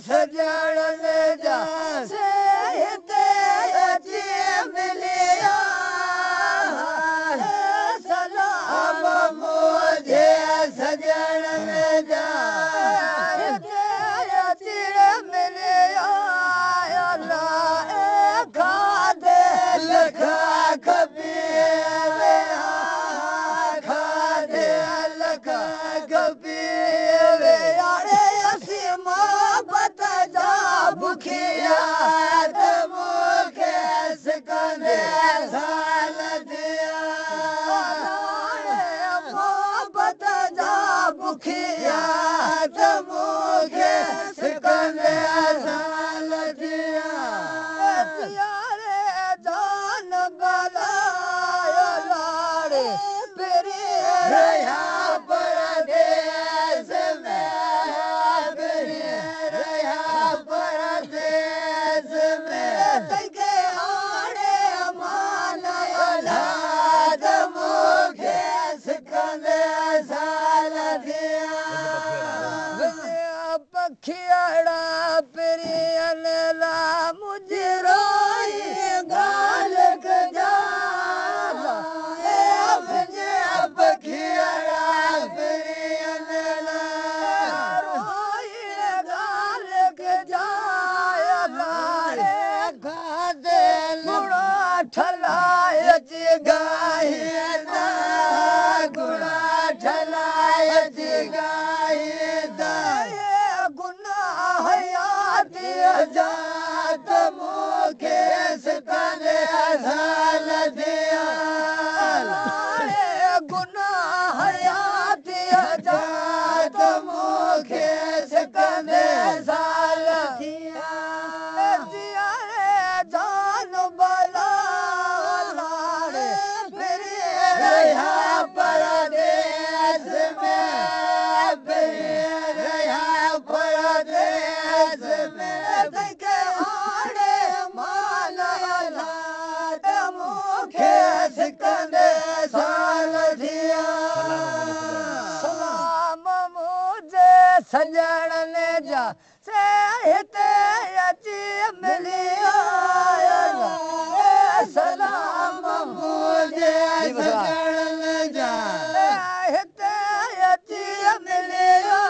सजण जा से हिते अची मिलिया सलाम मुझे सजण जा हिते अची मिलिया अल्लाह खादे लखा खपी खादे लखा खपी मोहब्बत जा बुखिया त मूंखे सिकंदे साल दिया मोहब्बत जा बुखिया त मूंखे सिकंदे साल दिया यारे जान बलायो लाड़े पेरी रहा परदेस में पखियाड़ा प्रियन ला मुझे रोई गाल जा पखियाड़ा प्रियन ला रोई गाल जा खादे गुड़ा ठलाय गाय गुड़ा ठलाय गाय जात मूंखे सिकंदे साल दिया गुनाह हयाती जात मूंखे सिकंदे साल दिया जान बला लाड़े फिरी रहा परदेस में फिरी रहा परदेस में सिकंदे साल दिया सलाम मुझे सजण जा से हिते अची मिलिया सलाम मुझे सजण जा हिते अची मिलिया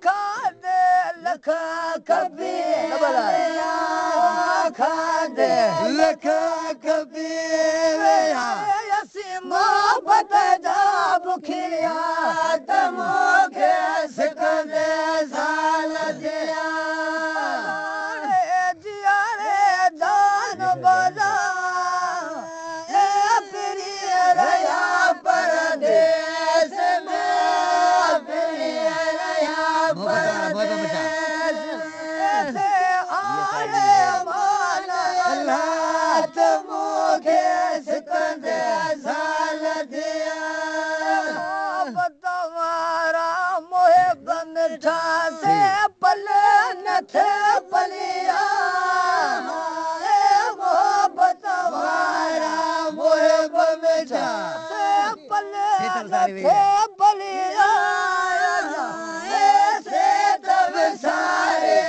खादे लखा कभी खादे लखा कभी मोहब्बत जा बुखिया त मूंखे सिकंदे साल दिया जियारे जान बजा फिरी रहा परदेस में फिरी रहा परदेस मूंखे सिकंदे साल दिया तुम्हारा मुहिब मिठा से पल न थे पलिया मोहब्बत तुम्हारा मुहिब मिठा से पल न थे पलिया से तब सारे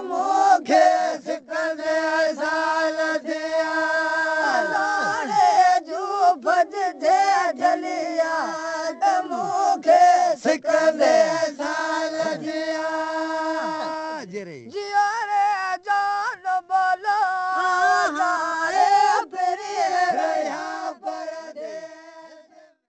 मूंखे सिकंदे साल दिया जू भज जे झलिया त मूंखे सिकंदे साल दिया जियारे